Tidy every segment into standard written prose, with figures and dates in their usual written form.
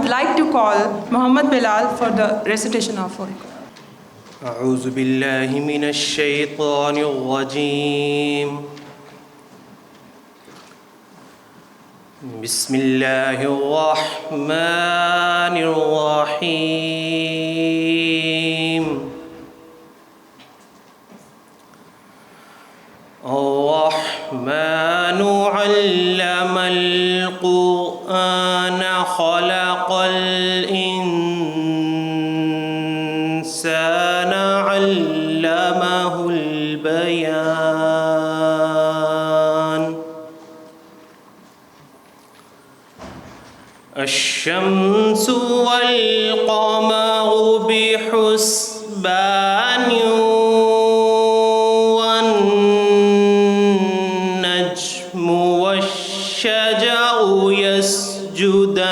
would like to call Muhammad Bilal for the recitation of Holy Quran. أعوذ بالله من الشيطان الرجيم بسم الله الرحمن الرحيم الرحمن علم القرآن خلق الإنسان علمه البيان الشمس والقمر بحسبان والنجم والشجر يسجدان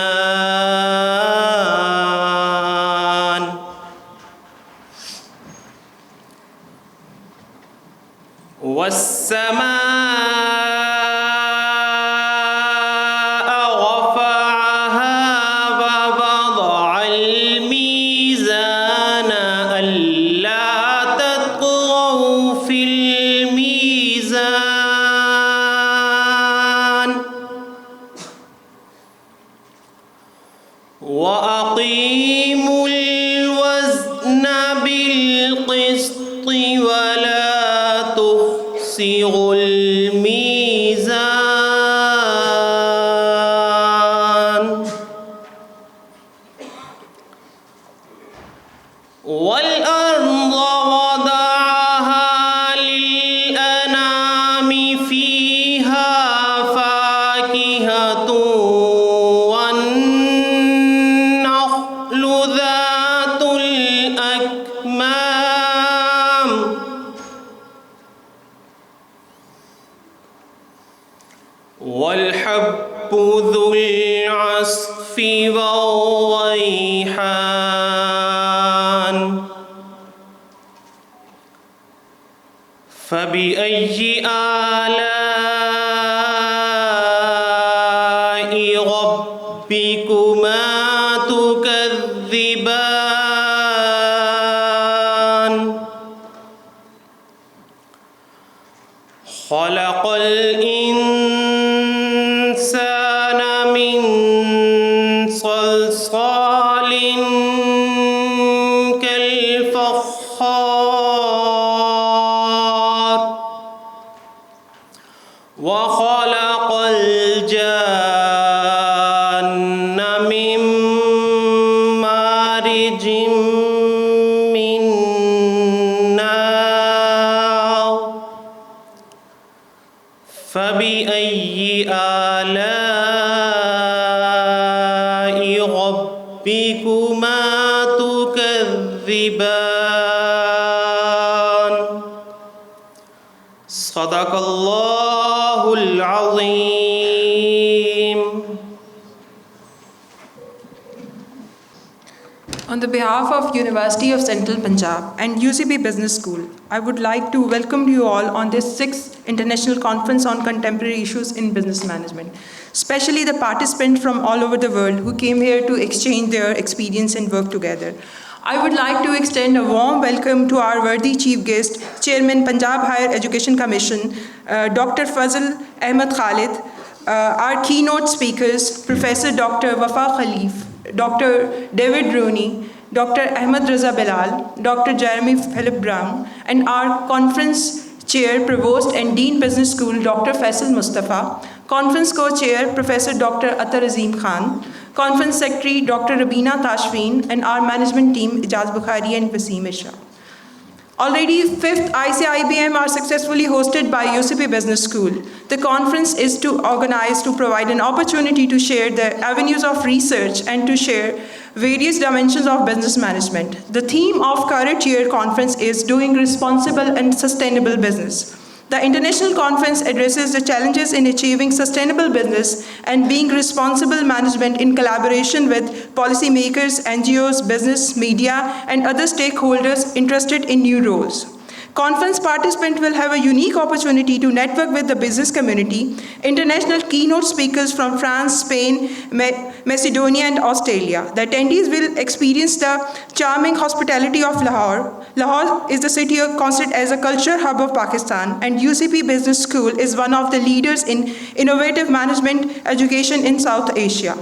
والسماء رفعها ووضع الميزان ألا تطغوا في الميزان وأقيموا الوزن بالقسط ولا تخسروا الميزان والأرض وضعها للأنام فيها فاكهة والنخل ذات الأكمام والحب ذو العصف والريحان فبأي آلاء ربكما تكذبان خلق الإنسان من صلصال كالفخار وخلق الجان من مارج من نار فبأي آلاء ربكما تكذبان صدق الله العظيم. On the behalf of University of Central Punjab and UCP Business School, I would like to welcome you all on this 6th International Conference on Contemporary Issues in Business Management, especially the participants from all over the world who came here to exchange their experience and work together. I would like to extend a warm welcome to our worthy chief guest, Chairman Punjab Higher Education Commission, Dr. Fazl Ahmed Khalid, our keynote speakers, Professor Dr. Rafa Khalif, Dr. David Rooney, Dr. Ahmed Raza Bilal, Dr. Jeremy Philip Brown, and our conference chair, Provost and Dean Business School, Dr. Faisal Mustafa, conference co-chair, Professor Dr. Atar Azim Khan, conference secretary, Dr. Rabina Tashfeen, and our management team, Ijaz Bukhari and Wasim Isha. Already 5th ICIBM are successfully hosted by UCP Business School. The conference is organized to provide an opportunity to share the avenues of research and to share various dimensions of business management. The theme of current year conference is Doing Responsible and Sustainable Business. The international conference addresses the challenges in achieving sustainable business and being responsible management in collaboration with policymakers, NGOs, business, media, and other stakeholders interested in new roles. Conference participants will have a unique opportunity to network with the business community, international keynote speakers from France, Spain, Macedonia, and Australia. The attendees will experience the charming hospitality of Lahore. Lahore is the city considered as a culture hub of Pakistan, and UCP Business School is one of the leaders in innovative management education in South Asia.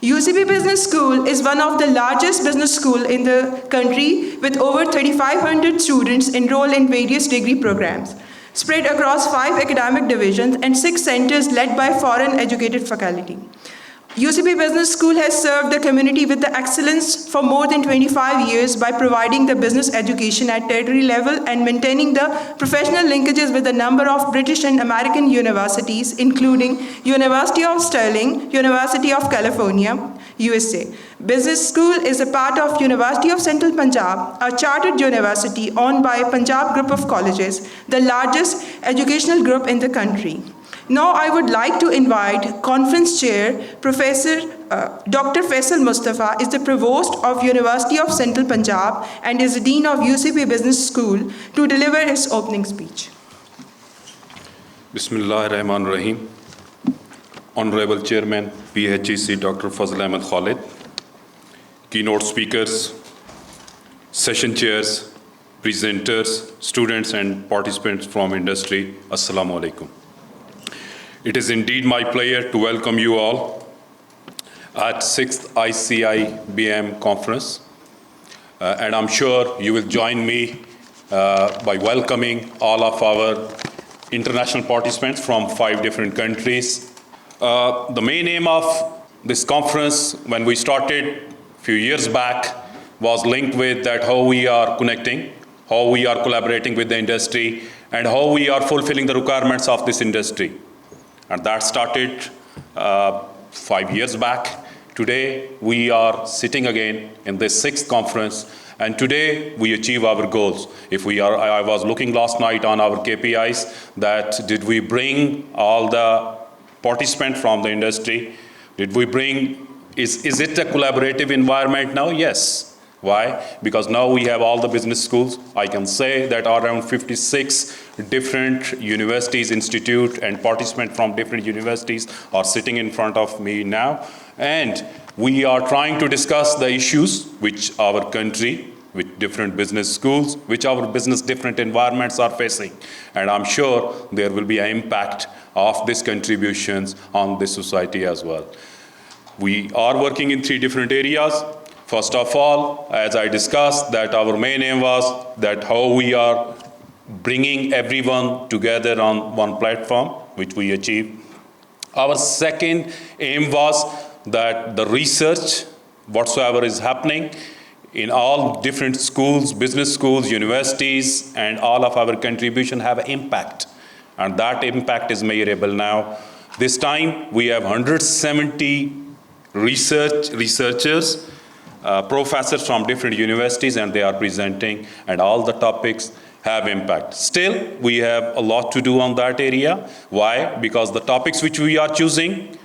UCP Business School is one of the largest business schools in the country with over 3,500 students enrolled in various degree programs, spread across 5 academic divisions and 6 centers led by foreign educated faculty. UCP Business School has served the community with the excellence for more than 25 years by providing the business education at tertiary level and maintaining the professional linkages with a number of British and American universities, including University of Stirling, University of California, USA. Business School is a part of University of Central Punjab, a chartered university owned by Punjab Group of Colleges, the largest educational group in the country. Now I would like to invite Conference Chair, Professor Dr. Faisal Mustafa is the Provost of University of Central Punjab and is the Dean of UCP Business School to deliver his opening speech. Bismillahirrahmanirrahim. Honorable Chairman, PHEC Dr. Fazl Ahmed Khalid, keynote speakers, session chairs, presenters, students and participants from industry, Assalamu alaikum. It is indeed my pleasure to welcome you all at 6th ICIBM conference. And I'm sure you will join me by welcoming all of our international participants from 5 different countries. The main aim of this conference, when we started a few years back, was linked with that how we are connecting, how we are collaborating with the industry, and how we are fulfilling the requirements of this industry. And that started 5 years back. Today, we are sitting again in this 6th conference, and today we achieve our goals. I was looking last night on our KPIs that did we bring all the participants from the industry? Did we bring, is it a collaborative environment now? Yes. Why? Because now we have all the business schools. I can say that around 56 different universities, institute, and participants from different universities are sitting in front of me now. And we are trying to discuss the issues which our country, with different business schools, which our business different environments are facing. And I'm sure there will be an impact of these contributions on this society as well. We are working in 3 different areas. First of all, as I discussed, that our main aim was that how we are bringing everyone together on one platform, which we achieved. Our second aim was that the research, whatsoever is happening in all different schools, business schools, universities, and all of our contribution have impact. And that impact is measurable now. This time, we have 170 researchers, professors from different universities, and they are presenting, and all the topics have impact. Still, we have a lot to do on that area. Why? Because the topics which we are choosing,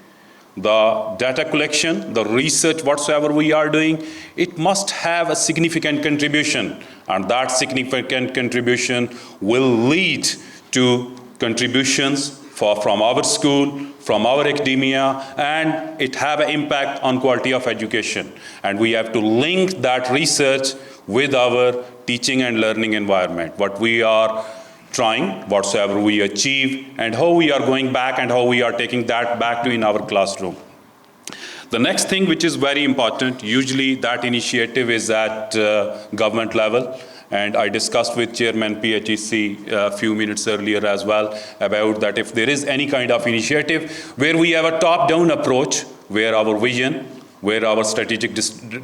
the data collection, the research, whatsoever we are doing, it must have a significant contribution, and that significant contribution will lead to contributions from our school, from our academia, and it have an impact on quality of education. And we have to link that research with our teaching and learning environment, what we are trying, whatsoever we achieve, and how we are going back and how we are taking that back to in our classroom. The next thing which is very important, usually that initiative is at government level. And I discussed with Chairman PHEC a few minutes earlier as well about that if there is any kind of initiative where we have a top-down approach, where our vision, where our strategic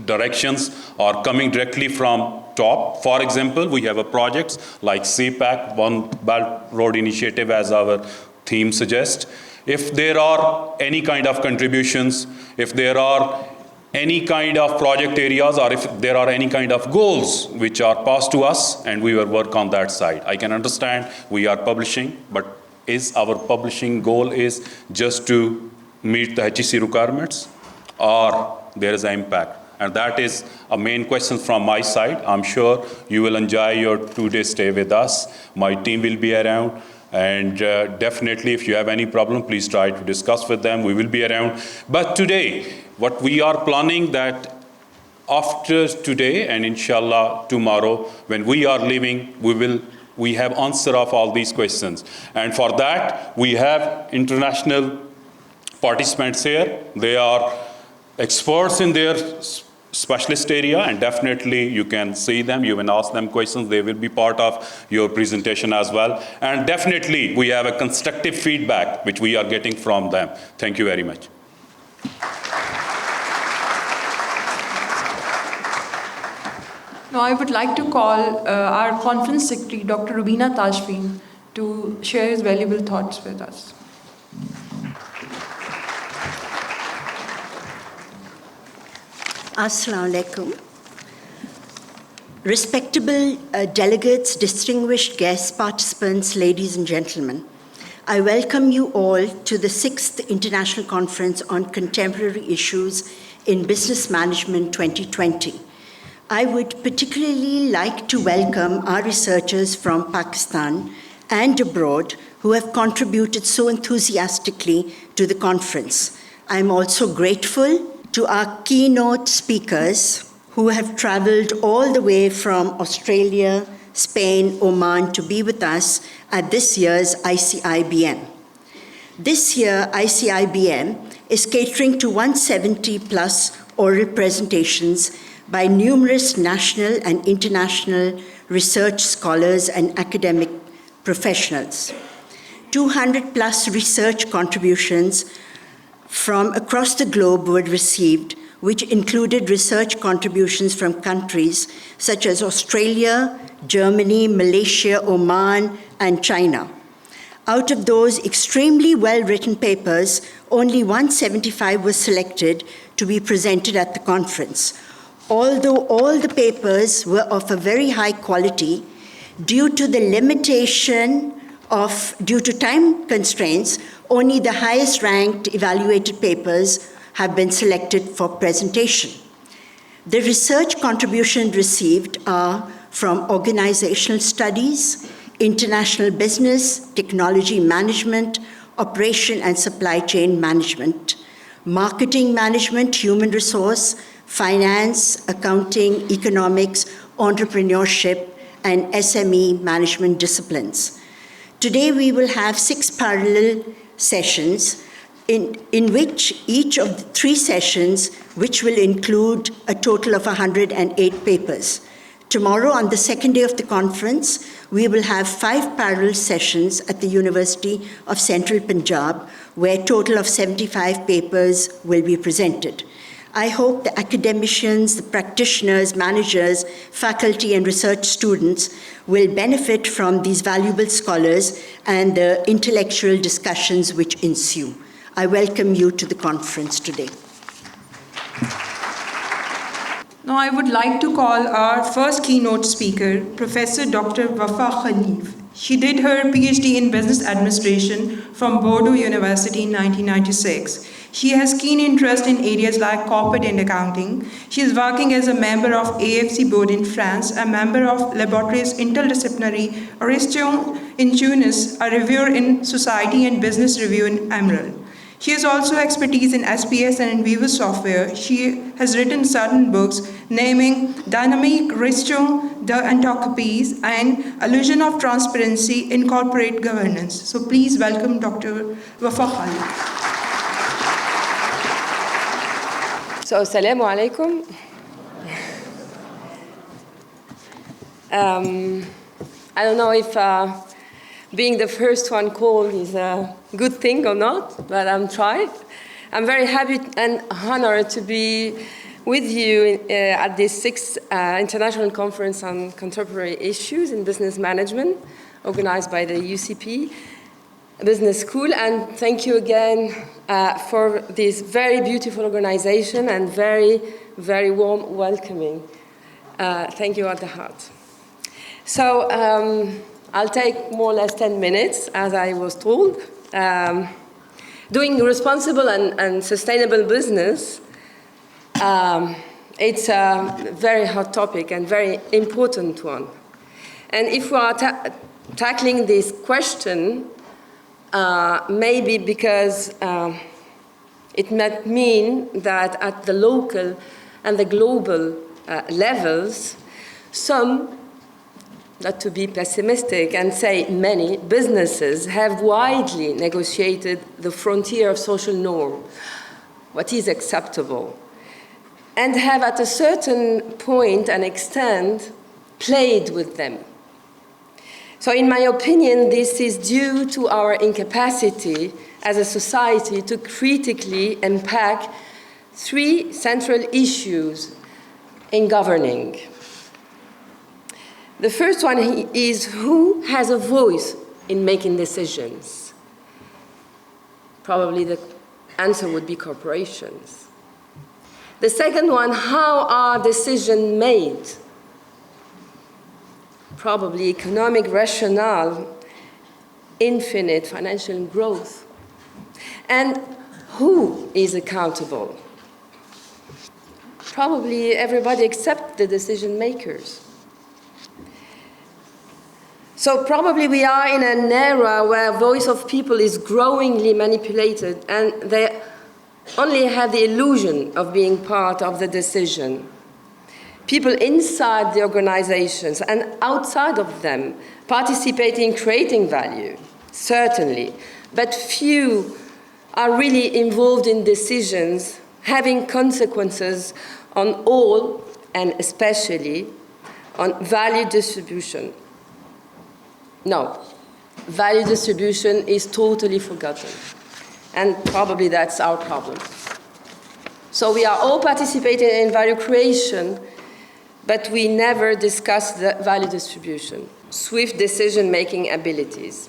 directions are coming directly from top. For example, we have a projects like CPAC, One Belt Road Initiative, as our theme suggests. If there are any kind of contributions, if there are any kind of project areas, or if there are any kind of goals which are passed to us, and we will work on that side. I can understand we are publishing, but is our publishing goal is just to meet the HEC requirements, or there is an impact? And that is a main question from my side. I'm sure you will enjoy your 2-day stay with us. My team will be around. And definitely, if you have any problem, please try to discuss with them. We will be around. But today, what we are planning that after today and inshallah tomorrow, when we are leaving, we have answer of all these questions. And for that, we have international participants here. They are experts in their specialist area, and definitely you can see them, you can ask them questions. They will be part of your presentation as well. And definitely, we have a constructive feedback which we are getting from them. Thank you very much. Now I would like to call our conference secretary, Dr. Rubina Tajfeen, to share his valuable thoughts with us. Assalamu alaikum. Respectable delegates, distinguished guests, participants, ladies and gentlemen, I welcome you all to the 6th International Conference on Contemporary Issues in Business Management 2020. I would particularly like to welcome our researchers from Pakistan and abroad who have contributed so enthusiastically to the conference. I am also grateful to our keynote speakers who have traveled all the way from Australia, Spain, Oman to be with us at this year's ICIBM. This year, ICIBM is catering to 170 plus oral presentations by numerous national and international research scholars and academic professionals. 200 plus research contributions from across the globe were received, which included research contributions from countries such as Australia, Germany, Malaysia, Oman, and China. Out of those extremely well-written papers, only 175 were selected to be presented at the conference. Although all the papers were of a very high quality, due to time constraints, only the highest ranked evaluated papers have been selected for presentation. The research contributions received are from organizational studies, international business, technology management, operation and supply chain management, marketing management, human resource, finance, accounting, economics, entrepreneurship, and SME management disciplines. Today we will have 6 parallel sessions in which each of the 3 sessions, which will include a total of 108 papers. Tomorrow, on the second day of the conference, we will have 5 parallel sessions at the University of Central Punjab, where a total of 75 papers will be presented. I hope the academicians, the practitioners, managers, faculty, and research students will benefit from these valuable scholars and the intellectual discussions which ensue. I welcome you to the conference today. Now I would like to call our first keynote speaker, Professor Dr. Rafa. She did her PhD in Business Administration from Bordeaux University in 1996. She has keen interest in areas like corporate and accounting. She is working as a member of AFC board in France, a member of Laboratories Interdisciplinary Oristion in Tunis, a reviewer in Society and Business Review in Emerald. She has also expertise in SPS and in Vivo software. She has written certain books naming Dynamic Gestion der Entropies and Illusion of Transparency in Corporate Governance. So please welcome Dr. Rafa. So, assalamu alaikum. I don't know if being the first one called is a good thing or not, but I'm trying. I'm very happy and honored to be with you at this 6th International Conference on Contemporary Issues in Business Management, organized by the UCP Business School. And thank you again for this very beautiful organization and very, very warm welcoming. Thank you at the heart. So I'll take more or less 10 minutes, as I was told. Doing responsible and sustainable business It's a very hot topic and very important one. And if we are tackling this question, maybe because it might mean that at the local and the global levels, some, not to be pessimistic and say many, businesses have widely negotiated the frontier of social norm, what is acceptable, and have at a certain point and extent played with them. So in my opinion, this is due to our incapacity as a society to critically unpack three central issues in governing. The first one is who has a voice in making decisions? Probably the answer would be corporations. The second one, how are decisions made? Probably economic rationale, infinite financial growth. And who is accountable? Probably everybody except the decision makers. So probably we are in an era where the voice of people is growingly manipulated and they only have the illusion of being part of the decision. People inside the organizations and outside of them participate in creating value, certainly, but few are really involved in decisions having consequences on all and especially on value distribution. No, value distribution is totally forgotten, and probably that's our problem. So we are all participating in value creation, but we never discuss the value distribution, swift decision-making abilities.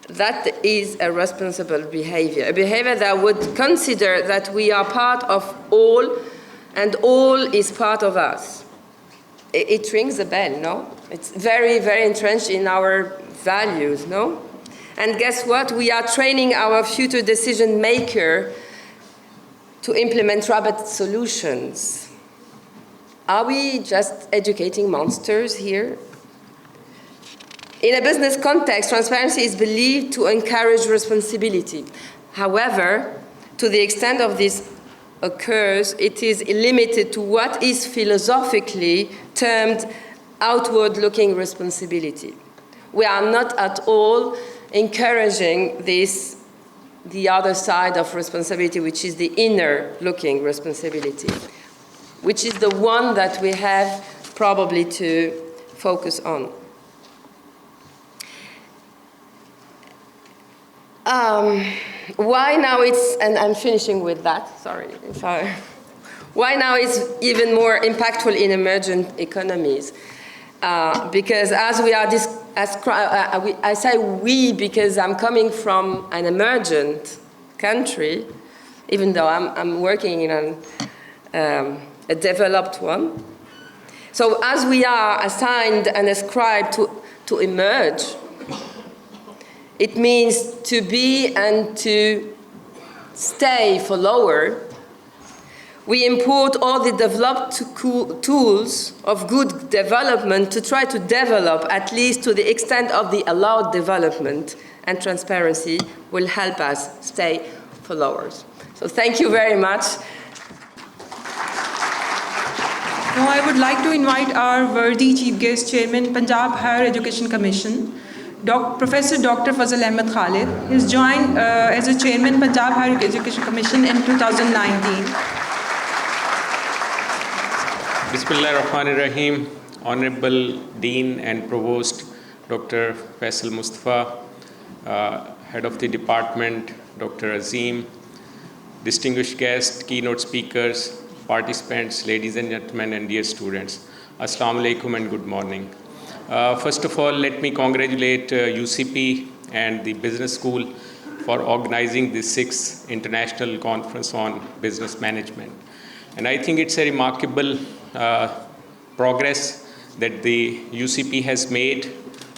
That is a responsible behavior, a behavior that would consider that we are part of all, and all is part of us. It rings a bell, no? It's very, very entrenched in our values, no? And guess what? We are training our future decision maker to implement rapid solutions. Are we just educating monsters here? In a business context, transparency is believed to encourage responsibility. However, to the extent of this occurs, it is limited to what is philosophically termed outward-looking responsibility. We are not at all encouraging this, the other side of responsibility, which is the inner-looking responsibility, which is the one that we have probably to focus on. Why now it's, and I'm finishing with that, sorry. Why now it's even more impactful in emergent economies? Because as we are, I say we because I'm coming from an emergent country, even though I'm working in a developed one. So as we are assigned and ascribed to emerge, it means to be and to stay for lower. We import all the developed tools of good development to try to develop, at least to the extent of the allowed development, and transparency will help us stay for lowers. So thank you very much. Now I would like to invite our worthy Chief Guest Chairman, Punjab Higher Education Commission, Professor Dr. Fazal Ahmed Khalid. He has joined as a Chairman, Punjab Higher Education Commission in 2019. Bismillahirrahmanirrahim. Honorable Dean and Provost Dr. Faisal Mustafa, Head of the Department Dr. Azim, distinguished guests, keynote speakers, participants, ladies and gentlemen, and dear students. Assalamu alaikum and good morning. First of all, let me congratulate UCP and the Business School for organizing the 6th International Conference on Business Management. And I think it's a remarkable progress that the UCP has made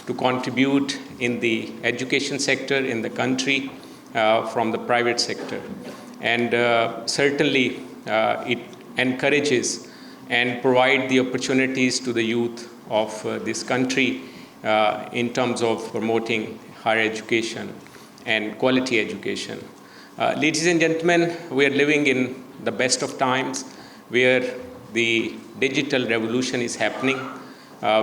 to contribute in the education sector in the country from the private sector. And certainly it encourages and provide the opportunities to the youth of this country in terms of promoting higher education and quality education. Ladies and gentlemen, we are living in the best of times where the digital revolution is happening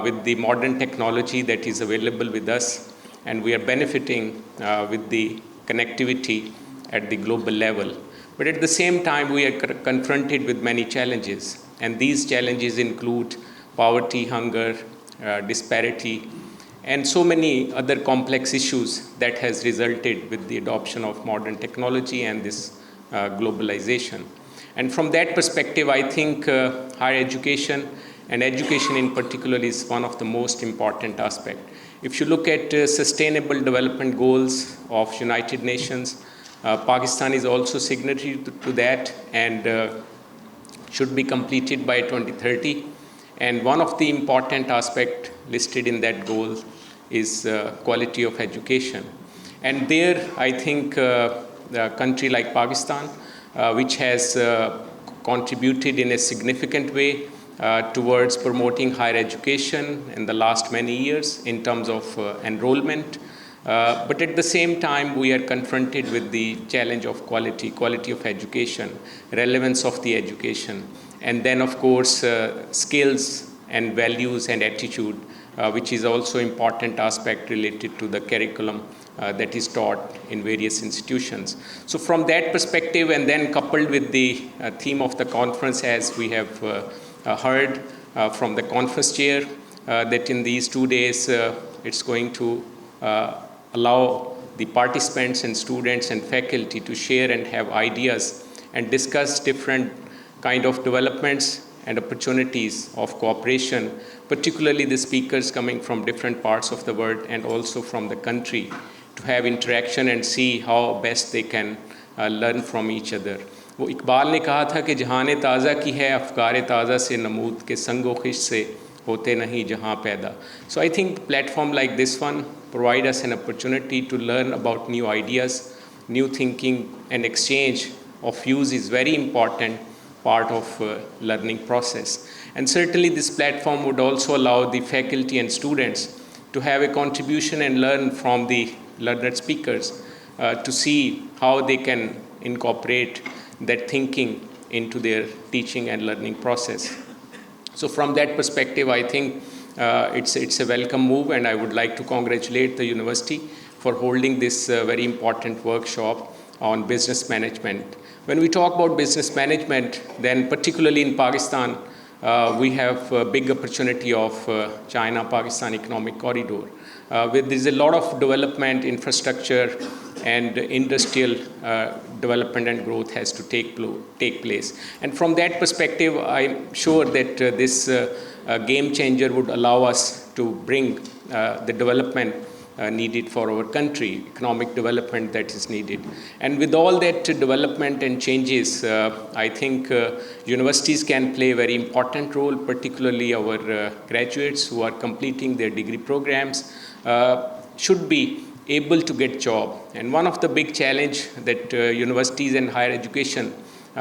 with the modern technology that is available with us, and we are benefiting with the connectivity at the global level. But at the same time, we are confronted with many challenges, and these challenges include poverty, hunger, disparity, and so many other complex issues that has resulted with the adoption of modern technology and this globalization. And from that perspective, I think higher education and education in particular is one of the most important aspects. If you look at sustainable development goals of United Nations, Pakistan is also signatory to that and should be completed by 2030. And one of the important aspects listed in that goal is quality of education. And there, I think a country like Pakistan, which has contributed in a significant way towards promoting higher education in the last many years in terms of enrollment. But at the same time, we are confronted with the challenge of quality of education, relevance of the education, and then, of course, skills and values and attitude, which is also an important aspect related to the curriculum that is taught in various institutions. So from that perspective, and then coupled with the theme of the conference, as we have heard from the conference chair, that in these 2 days, it's going to allow the participants and students and faculty to share and have ideas and discuss different kind of developments and opportunities of cooperation, particularly the speakers coming from different parts of the world and also from the country, to have interaction and see how best they can learn from each other. वो इकबाल ने कहा था कि जहान ताज़ा की है अफ़कार ताज़ा से नमूद के संगो खिश से होते नहीं जहाँ पैदा. So I think platform like this one provide us an opportunity to learn about new ideas, new thinking, and exchange of views is very important part of learning process. And certainly this platform would also allow the faculty and students to have a contribution and learn from the learned speakers to see how they can incorporate that thinking into their teaching and learning process. So from that perspective, I think it's a welcome move, and I would like to congratulate the university for holding this very important workshop on business management. When we talk about business management, then particularly in Pakistan, we have a big opportunity of China-Pakistan economic corridor, where there's a lot of development, infrastructure, and industrial development and growth has to take place. And from that perspective, I'm sure that this game changer would allow us to bring the development needed for our country, economic development that is needed. And with all that development and changes, I think universities can play a very important role, particularly our graduates who are completing their degree programs should be able to get job. And one of the big challenge that universities and higher education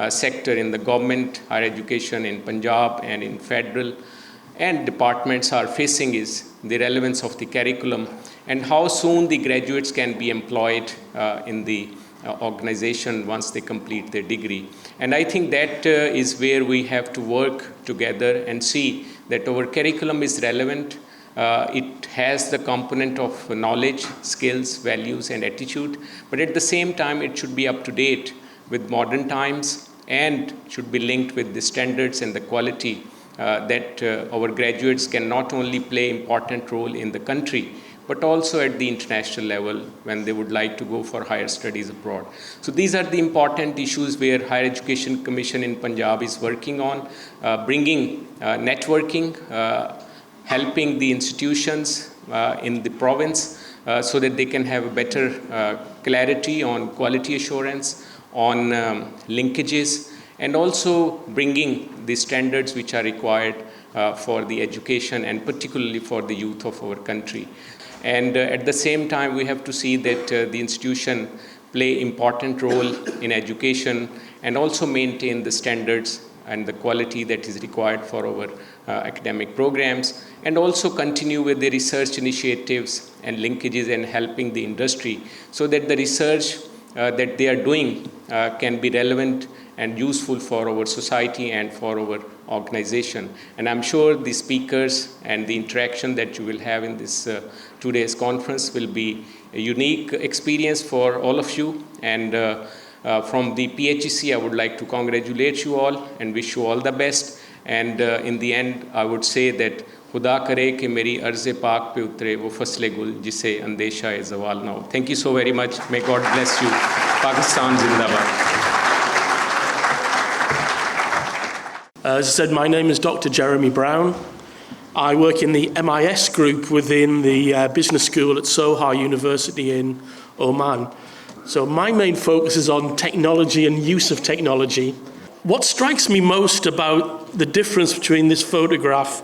sector in the government, higher education in Punjab and in federal and departments are facing is the relevance of the curriculum and how soon the graduates can be employed in the organization once they complete their degree. And I think that is where we have to work together and see that our curriculum is relevant. It has the component of knowledge, skills, values, and attitude, but at the same time, it should be up to date with modern times and should be linked with the standards and the quality that our graduates can not only play important role in the country, but also at the international level when they would like to go for higher studies abroad. So these are the important issues where Higher Education Commission in Punjab is working on, bringing networking, helping the institutions in the province so that they can have a better clarity on quality assurance, on linkages, and also bringing the standards which are required for the education and particularly for the youth of our country. And at the same time, we have to see that the institution play important role in education and also maintain the standards and the quality that is required for our academic programs, and also continue with the research initiatives and linkages and helping the industry so that the research that they are doing can be relevant and useful for our society and for our organization. And I'm sure the speakers and the interaction that you will have in this today's conference will be a unique experience for all of you. And from the PHEC, I would like to congratulate you all and wish you all the best. And in the end, I would say that खुदा करे कि मेरी अर्ज़ पाक पे उतरे वो फसले गुल जिसे अंदेशा ए ज़वाल ना हो. Thank you so very much. May God bless you. Pakistan Zindabad. As I said, my name is Dr. Jeremy Brown. I work in the MIS group within the business school at Sohar University in Oman. So my main focus is on technology and use of technology. What strikes me most about the difference between this photograph,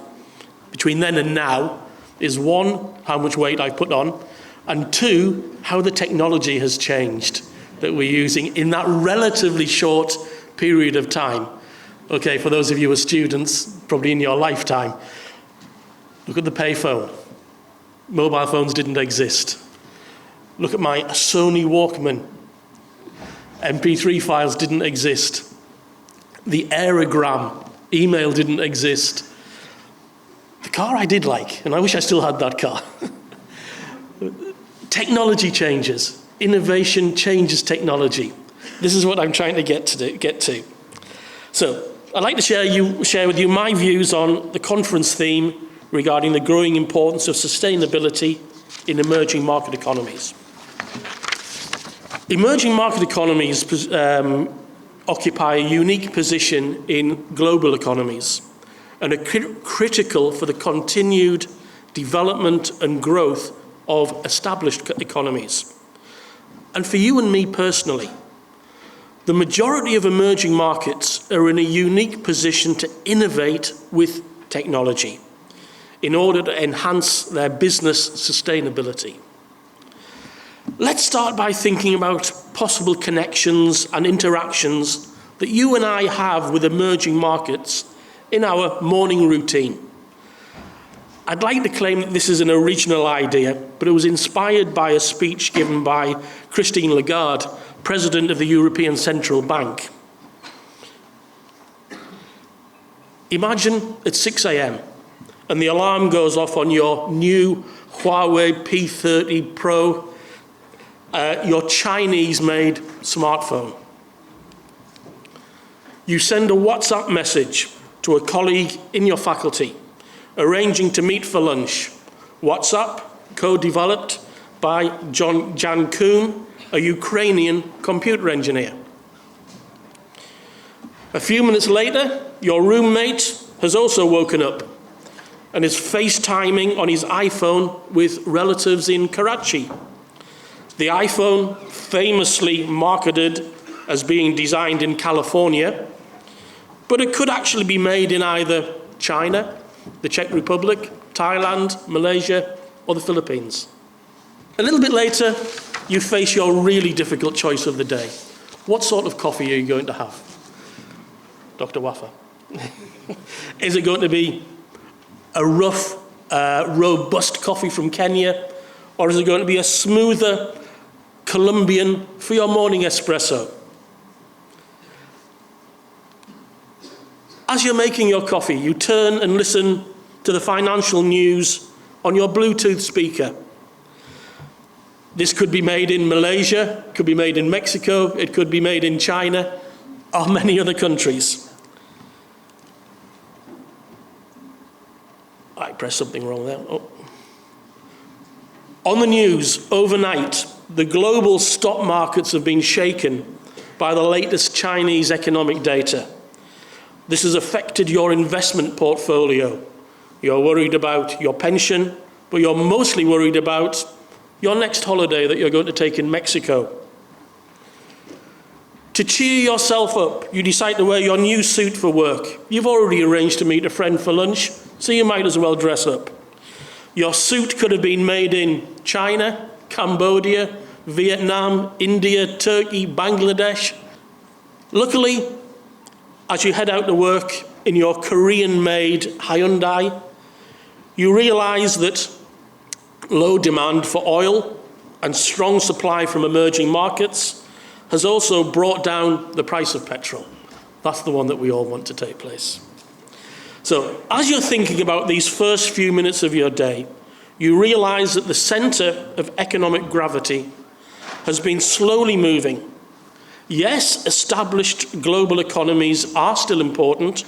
between then and now, is one, how much weight I put on, and two, how the technology has changed that we're using in that relatively short period of time. Okay, for those of you who are students, probably in your lifetime, look at the payphone. Mobile phones didn't exist. Look at my Sony Walkman. MP3 files didn't exist. The aerogram, email didn't exist. The car I did like, and I wish I still had that car. Technology changes. Innovation changes technology. This is what I'm trying to get to. So, I'd like to share with you my views on the conference theme regarding the growing importance of sustainability in emerging market economies. Emerging market economies occupy a unique position in global economies and are critical for the continued development and growth of established economies. And for you and me personally, the majority of emerging markets are in a unique position to innovate with technology in order to enhance their business sustainability. Let's start by thinking about possible connections and interactions that you and I have with emerging markets in our morning routine. I'd like to claim that this is an original idea, but it was inspired by a speech given by Christine Lagarde, President of the European Central Bank. Imagine it's 6 a.m. and the alarm goes off on your new Huawei P30 Pro, your Chinese-made smartphone. You send a WhatsApp message to a colleague in your faculty, arranging to meet for lunch. WhatsApp, co-developed by Jan Kuhn, a Ukrainian computer engineer. A few minutes later, your roommate has also woken up and is FaceTiming on his iPhone with relatives in Karachi. The iPhone, famously marketed as being designed in California, but it could actually be made in either China, the Czech Republic, Thailand, Malaysia, or the Philippines. A little bit later, you face your really difficult choice of the day. What sort of coffee are you going to have? Dr. Rafa. Is it going to be a rough, robust coffee from Kenya, or is it going to be a smoother Colombian for your morning espresso? As you're making your coffee, you turn and listen to the financial news on your Bluetooth speaker. This could be made in Malaysia, could be made in Mexico, it could be made in China, or many other countries. I pressed something wrong there. Oh. On the news, overnight, the global stock markets have been shaken by the latest Chinese economic data. This has affected your investment portfolio. You're worried about your pension, but you're mostly worried about your next holiday that you're going to take in Mexico. To cheer yourself up, you decide to wear your new suit for work. You've already arranged to meet a friend for lunch, so you might as well dress up. Your suit could have been made in China, Cambodia, Vietnam, India, Turkey, Bangladesh. Luckily, as you head out to work in your Korean-made Hyundai, you realize that low demand for oil and strong supply from emerging markets has also brought down the price of petrol. That's the one that we all want to take place. So as you're thinking about these first few minutes of your day, you realize that the center of economic gravity has been slowly moving. Yes, established global economies are still important,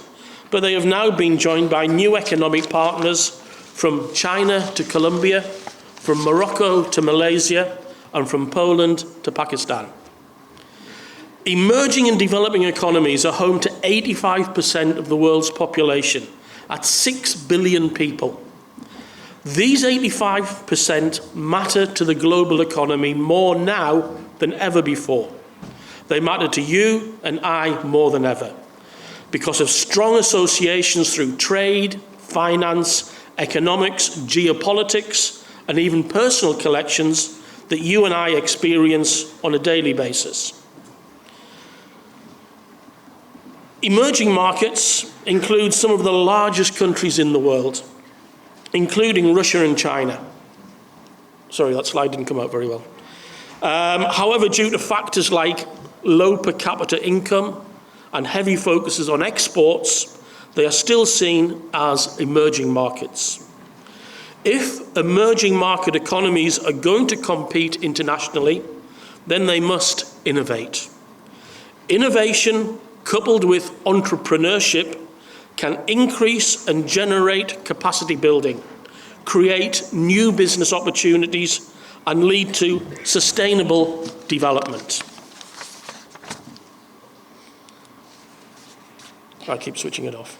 but they have now been joined by new economic partners from China to Colombia, from Morocco to Malaysia, and from Poland to Pakistan. Emerging and developing economies are home to 85% of the world's population, at 6 billion people. These 85% matter to the global economy more now than ever before. They matter to you and I more than ever because of strong associations through trade, finance, economics, geopolitics, and even personal connections that you and I experience on a daily basis. Emerging markets include some of the largest countries in the world, including Russia and China. Sorry, that slide didn't come out very well. However, due to factors like low per capita income and heavy focuses on exports, they are still seen as emerging markets. If emerging market economies are going to compete internationally, then they must innovate. Innovation coupled with entrepreneurship can increase and generate capacity building, create new business opportunities, and lead to sustainable development. I keep switching it off.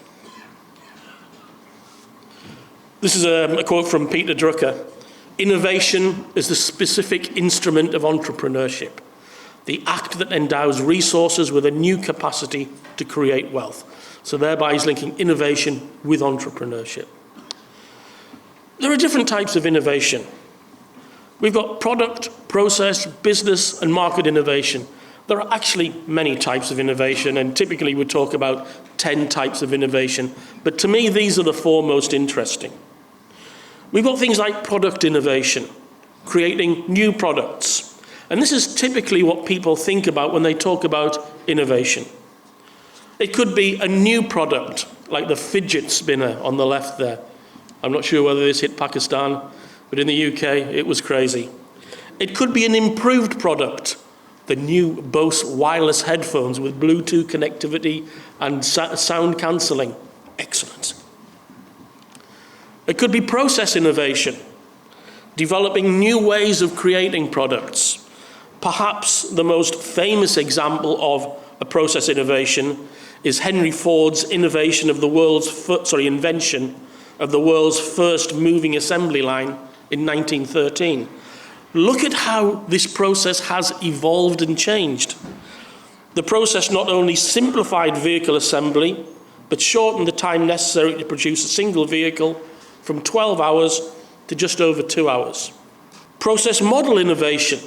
This is a quote from Peter Drucker. Innovation is the specific instrument of entrepreneurship, the act that endows resources with a new capacity to create wealth. So thereby he's linking innovation with entrepreneurship. There are different types of innovation. We've got product, process, business, and market innovation. There are actually many types of innovation, and typically we talk about 10 types of innovation. But to me, these are the 4 most interesting. We've got things like product innovation, creating new products. And this is typically what people think about when they talk about innovation. It could be a new product, like the fidget spinner on the left there. I'm not sure whether this hit Pakistan, but in the UK, it was crazy. It could be an improved product, the new Bose wireless headphones with Bluetooth connectivity and sound cancelling. Excellent. It could be process innovation, developing new ways of creating products. Perhaps the most famous example of a process innovation is Henry Ford's invention of the world's first moving assembly line in 1913. Look at how this process has evolved and changed. The process not only simplified vehicle assembly, but shortened the time necessary to produce a single vehicle from 12 hours to just over 2 hours. Process model innovation,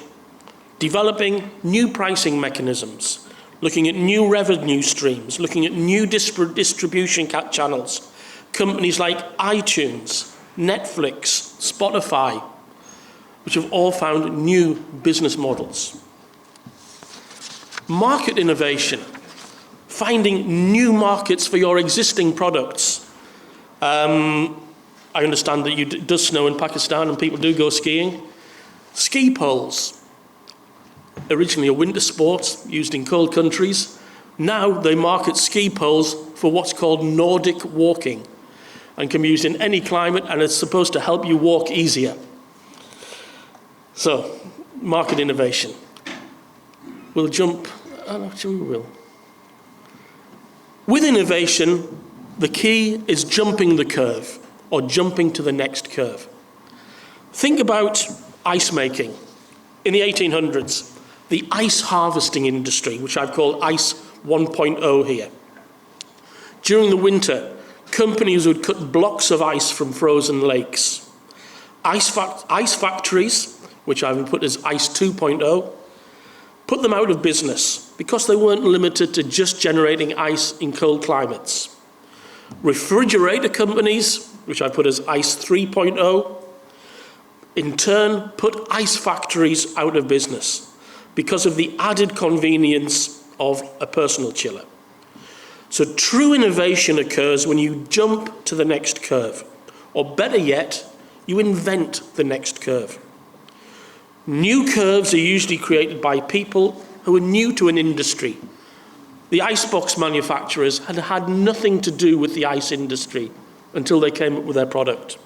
developing new pricing mechanisms, looking at new revenue streams, looking at new distribution channels. Companies like iTunes, Netflix, Spotify, which have all found new business models. Market innovation, finding new markets for your existing products. I understand that it does snow in Pakistan and people do go skiing. Ski poles, originally a winter sport used in cold countries. Now they market ski poles for what's called Nordic walking and can be used in any climate, and it's supposed to help you walk easier. So, market innovation. We'll jump, actually we will. With innovation, the key is jumping the curve, or jumping to the next curve. Think about ice making. In the 1800s, the ice harvesting industry, which I've called Ice 1.0 here. During the winter, companies would cut blocks of ice from frozen lakes. Ice factories, which I've put as Ice 2.0, put them out of business because they weren't limited to just generating ice in cold climates. Refrigerator companies, which I put as ICE 3.0, in turn put ice factories out of business because of the added convenience of a personal chiller. So true innovation occurs when you jump to the next curve, or better yet, you invent the next curve. New curves are usually created by people who are new to an industry. The icebox manufacturers had had nothing to do with the ice industry until they came up with their product.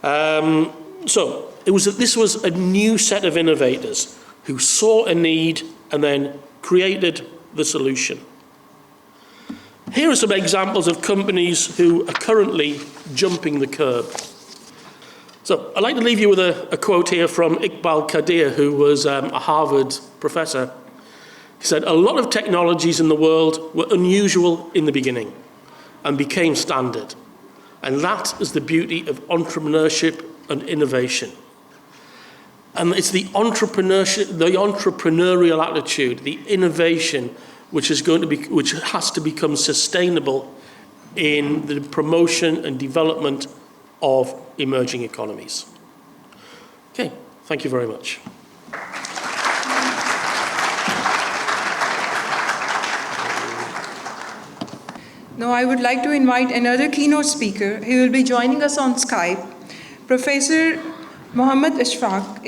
So this was a new set of innovators who saw a need and then created the solution. Here are some examples of companies who are currently jumping the curve. So I'd like to leave you with a quote here from Iqbal Kadir, who was a Harvard professor. He said, "A lot of technologies in the world were unusual in the beginning and became standard. And that is the beauty of entrepreneurship and innovation." And it's the entrepreneurship, the entrepreneurial attitude, the innovation, which has to become sustainable in the promotion and development of emerging economies. Okay, thank you very much. Now I would like to invite another keynote speaker. He will be joining us on Skype. Professor Mohammad Ashfaq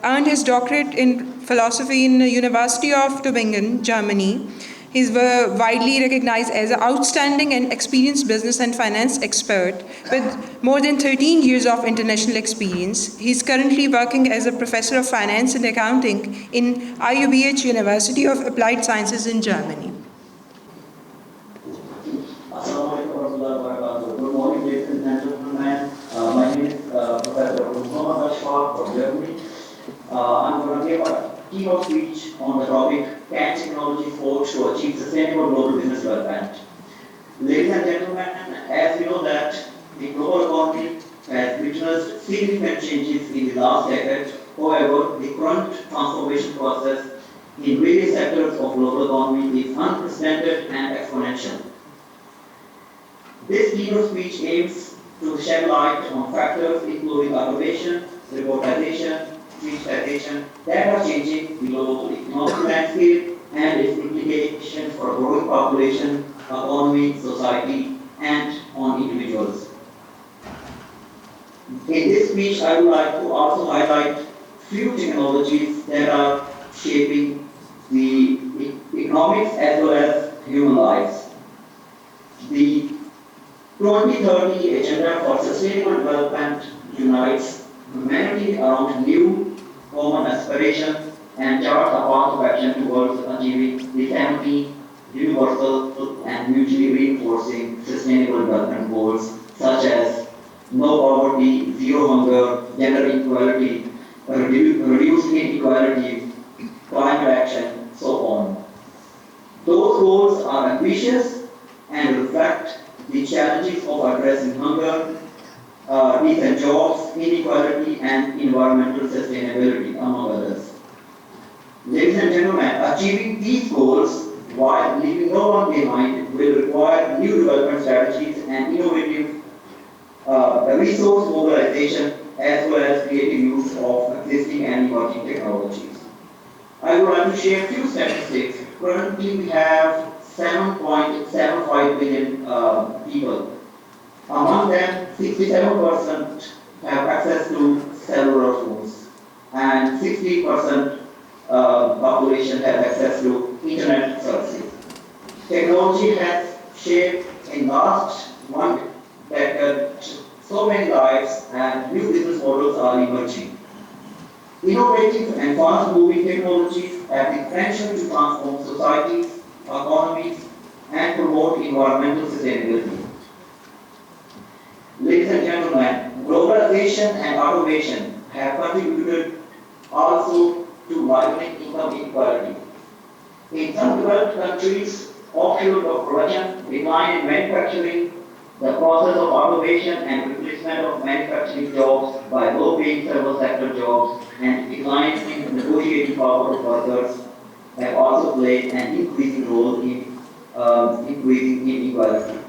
earned his doctorate in philosophy in the University of Tübingen, Germany. He's widely recognized as an outstanding and experienced business and finance expert with more than 13 years of international experience. He's currently working as a professor of finance and accounting in IUBH University of Applied Sciences in Germany. Good morning, ladies and gentlemen. My name is Professor Mohammad Ashfaq from Germany. I'm going to give a keynote speech on the topic, Can Technology Forge to Achieve Sustainable Global Business Development? Ladies and gentlemen, as we know that the global economy has witnessed significant changes in the last decade. However, the current transformation process in various sectors of global economy is unprecedented and exponential. This keynote speech aims to shed light on factors including automation, robotization, digitization that are changing the global economic landscape and its implications for a growing population, economy, society, and on individuals. In this speech, I would like to also highlight few technologies that are shaping the economics as well as human lives. The 2030 Agenda for Sustainable Development unites humanity around new common aspirations and charts a path of action towards achieving the 70 universal and mutually reinforcing sustainable development goals such as no poverty, zero hunger, gender equality, reduced inequality, climate action, so on. Those goals are ambitious and reflect the challenges of addressing hunger, decent jobs, inequality, and environmental sustainability, among others. Ladies and gentlemen, achieving these goals while leaving no one behind will require new development strategies and innovative resource mobilization as well as creative use of existing and emerging technologies. I would like to share a few statistics. Currently, we have 7.75 billion people. Among them, 67% have access to cellular phones, and 60% population have access to internet services. Technology has shaped in last one decade so many lives, and new business models are emerging. Innovative and fast-moving technologies have the potential to transform societies, economies, and promote environmental sustainability. Ladies and gentlemen, globalization and automation have contributed also to widening income inequality. In some developed countries, offshoot of production, decline in manufacturing, the process of automation and replacement of manufacturing jobs by low-paying server sector jobs and decline in negotiating power of workers have also played an increasing role in increasing inequality.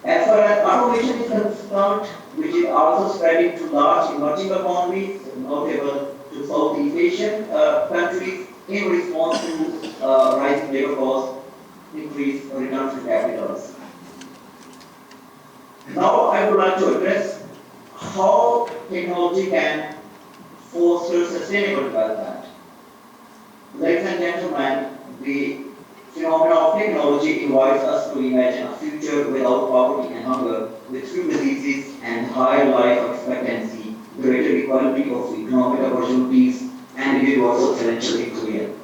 As far as automation is concerned, which is also spreading to large emerging economies, notable to Southeast Asian countries, in response to rising labor costs, increased return to capitals. Now I would like to address how technology can foster sustainable development. Ladies and gentlemen, the phenomena of technology invites us to imagine a future without poverty and hunger, with few diseases and higher life expectancy, greater equality of economic opportunities, and universal financial inclusion.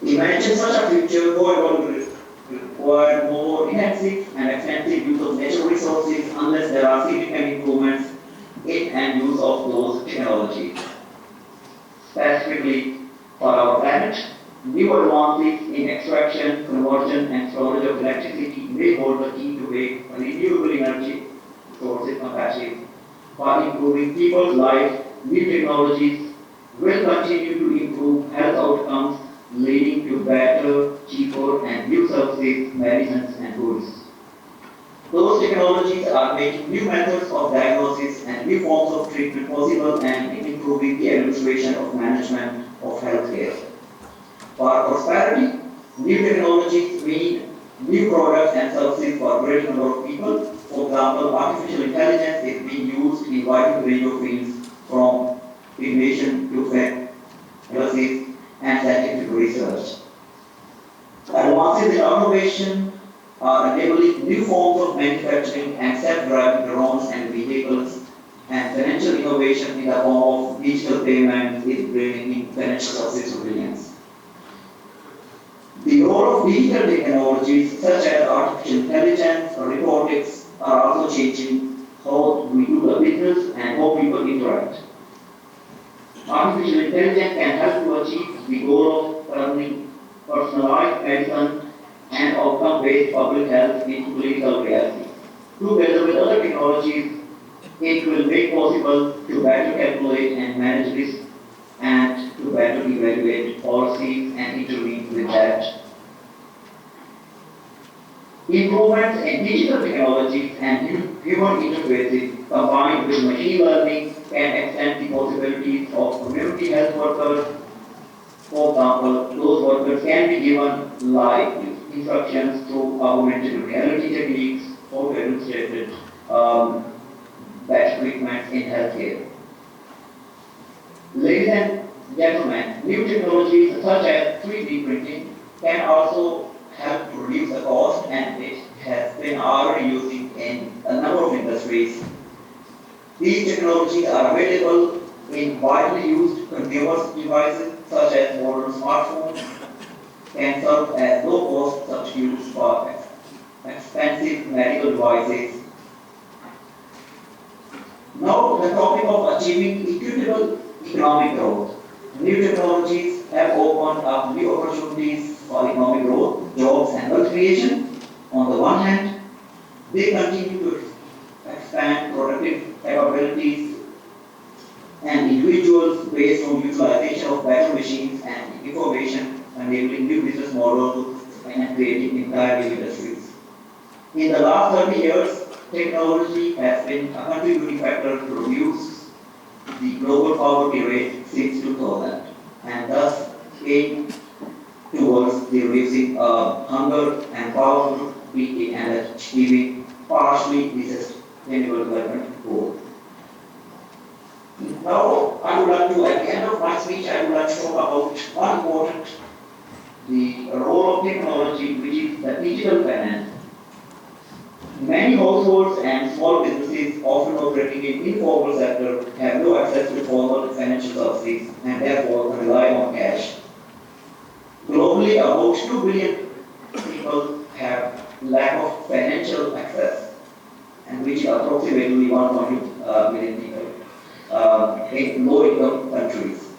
Imagine such a future, however, will require more intensive and extensive use of natural resources unless there are significant improvements in and use of those technologies. Specifically, for our planet, new advances in extraction, conversion, and storage of electricity may hold the key to make renewable energy sources competitive. For improving people's lives, new technologies will continue to improve health outcomes, leading to better, cheaper, and new services, medicines, and goods. Those technologies are making new methods of diagnosis and new forms of treatment possible and improving the administration of management of healthcare. For prosperity, new technologies mean new products and services for a greater number of people. For example, artificial intelligence is being used in a wide range of fields, from innovation to analysis and scientific research. Advances in automation are enabling new forms of manufacturing and self-driving drones and vehicles, and financial innovation in the form of digital payment is bringing in financial services to billions. The role of digital technologies such as artificial intelligence or robotics are also changing how we do the business and how people interact. Artificial intelligence can help to achieve the goal of turning personalized medicine and outcome-based public health into clinical reality. Together with other technologies, it will make possible to better calculate and manage risk and to better evaluate policies and intervene with that. Improvements in digital technologies and human interfaces combined with machine learning can extend the possibilities of community health workers. For example, those workers can be given live instructions through augmented reality techniques for demonstrated best treatments in healthcare. Ladies and gentlemen, new technologies such as 3D printing can also help to reduce the cost, and it has been already using in a number of industries. These technologies are available in widely used consumer devices such as modern smartphones, can serve as low-cost substitutes for expensive medical devices. Now, the topic of achieving equitable economic growth. New technologies have opened up new opportunities for economic growth, jobs, and wealth creation. On the one hand, they continue to expand productive capabilities and individuals based on utilization of better machines and information, enabling new business models and creating entire new industries. In the last 30 years, technology has been a contributing factor to reduce the global poverty rate since 2000, and thus aim towards the reducing hunger and poverty and achieving partially the sustainable development goal. Now, I would like to, at the end of my speech, I would like to talk about one important, the role of technology, which is the digital finance. Many households and small businesses often operating in informal sector have no access to formal financial services and therefore rely on cash. Globally, about 2 billion people have lack of financial access, and which is approximately 1.2 million people in low-income countries.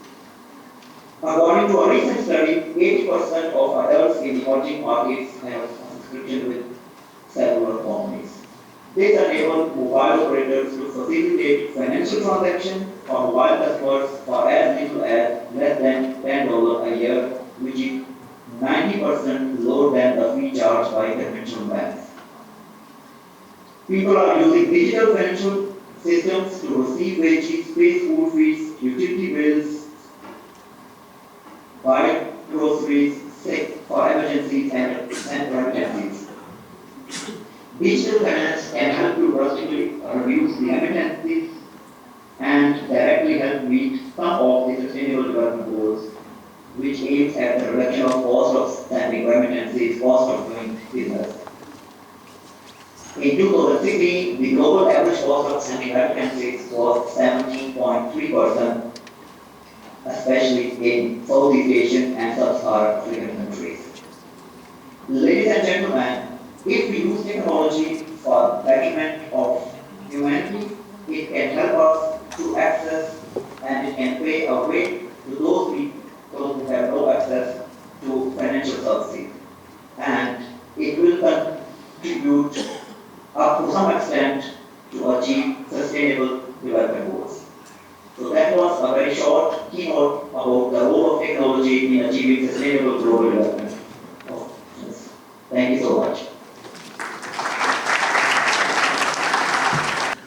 According to a recent study, 80% of adults in emerging markets have a subscription with several companies. This enables mobile operators to facilitate financial transactions for mobile customers for as little as less than $10 a year, which is 90% lower than the fee charged by conventional banks. People are using digital financial systems to receive wages, pay school fees, utility bills, buy groceries, for emergencies and emergencies. Digital finance can help to drastically reduce the remittances and directly help meet some of the sustainable development goals, which aims at the reduction of cost of sending remittances, cost of doing business. In 2016, the global average cost of sending remittances was 17.3%, especially in Southeast Asian and Sub-Saharan African countries. Ladies and gentlemen, if we use technology for betterment of humanity, it can help us to access and it can pay a way to those people who have no access to financial services. And it will contribute up to some extent to achieve sustainable development goals. So that was a very short keynote about the role of technology in achieving sustainable global development. Thank you so much.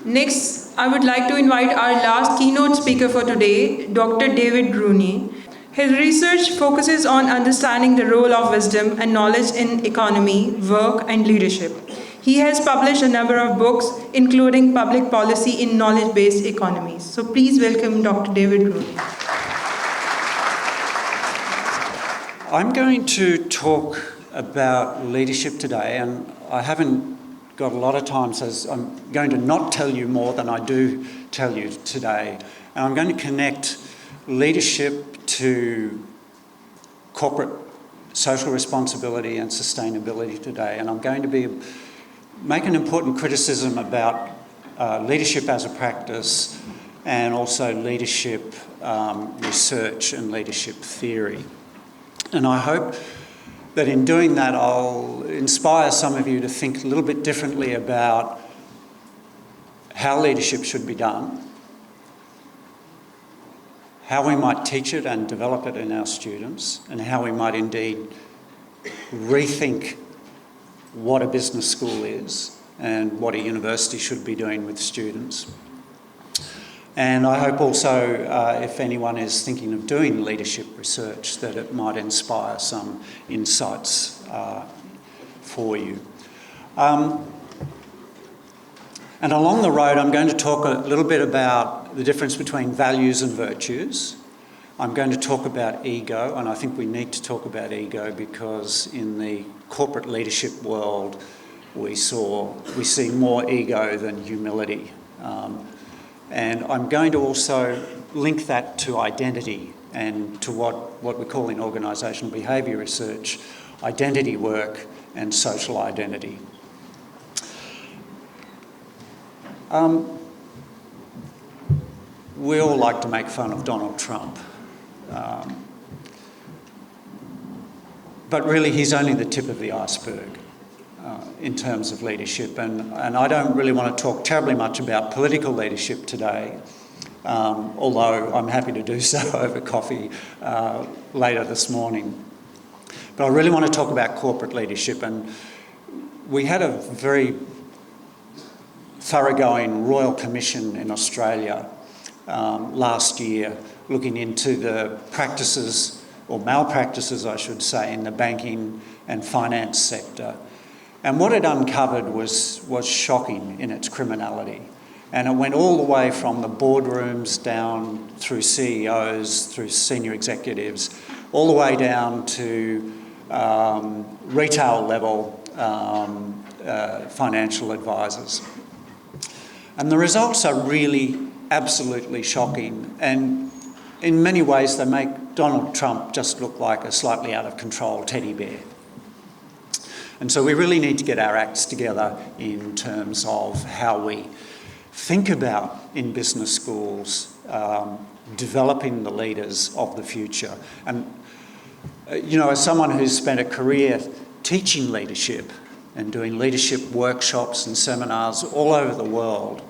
Next, I would like to invite our last keynote speaker for today, Dr. David Rooney. His research focuses on understanding the role of wisdom and knowledge in economy, work, and leadership. He has published a number of books, including Public Policy in Knowledge-Based Economies. So please welcome Dr. David Rooney. I'm going to talk about leadership today, and I haven't got a lot of time, so I'm going to not tell you more than I do tell you today. And I'm going to connect leadership to corporate social responsibility and sustainability today. And I'm going to make an important criticism about leadership as a practice and also leadership research and leadership theory. And I hope that in doing that, I'll inspire some of you to think a little bit differently about how leadership should be done, how we might teach it and develop it in our students, and how we might indeed rethink what a business school is and what a university should be doing with students. And I hope also, if anyone is thinking of doing leadership research, that it might inspire some insights for you. And along the road, I'm going to talk a little bit about the difference between values and virtues. I'm going to talk about ego, and I think we need to talk about ego because in the corporate leadership world, we see more ego than humility. And I'm going to also link that to identity and to what we call in organisational behaviour research, identity work and social identity. We all like to make fun of Donald Trump. But really, he's only the tip of the iceberg in terms of leadership. And I don't really want to talk terribly much about political leadership today, although I'm happy to do so over coffee later this morning. But I really want to talk about corporate leadership. And we had a very thoroughgoing Royal Commission in Australia last year looking into the practices, or malpractices I should say, in the banking and finance sector. And what it uncovered was shocking in its criminality. And it went all the way from the boardrooms down through CEOs, through senior executives, all the way down to retail level financial advisors. And the results are really absolutely shocking. And in many ways, they make Donald Trump just look like a slightly out of control teddy bear. And so we really need to get our acts together in terms of how we think about, in business schools, developing the leaders of the future. And, you know, as someone who's spent a career teaching leadership and doing leadership workshops and seminars all over the world.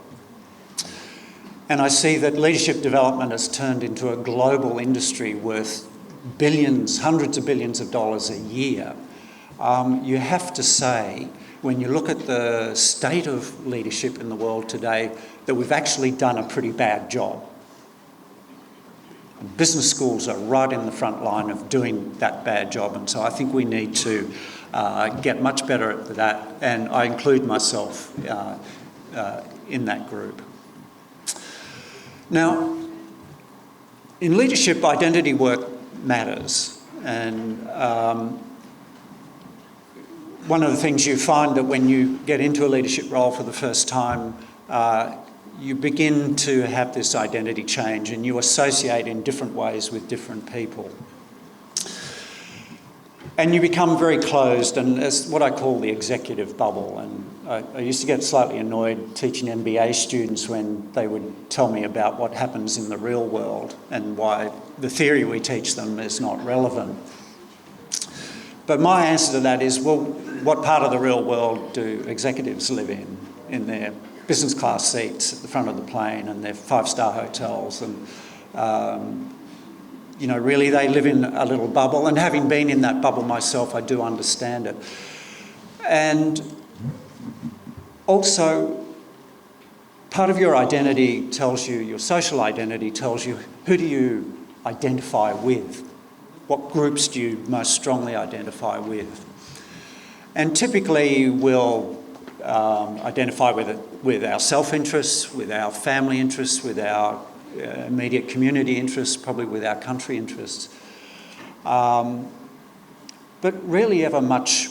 And I see that leadership development has turned into a global industry worth billions, hundreds of billions of dollars a year. You have to say, when you look at the state of leadership in the world today, that we've actually done a pretty bad job. Business schools are right in the front line of doing that bad job, and so I think we need to get much better at that, and I include myself in that group. Now, in leadership, identity work matters, and one of the things you find that when you get into a leadership role for the first time, you begin to have this identity change and you associate in different ways with different people. And you become very closed, and it's what I call the executive bubble. And I used to get slightly annoyed teaching MBA students when they would tell me about what happens in the real world and why the theory we teach them is not relevant. But my answer to that is, well, what part of the real world do executives live in their business class seats at the front of the plane and their five-star hotels? And you know, really they live in a little bubble, and having been in that bubble myself, I do understand it. And also, part of your identity tells you, your social identity tells you, who do you identify with? What groups do you most strongly identify with? And typically we'll identify with our self-interests, with our family interests, with our immediate community interests, probably with our country interests, but rarely ever much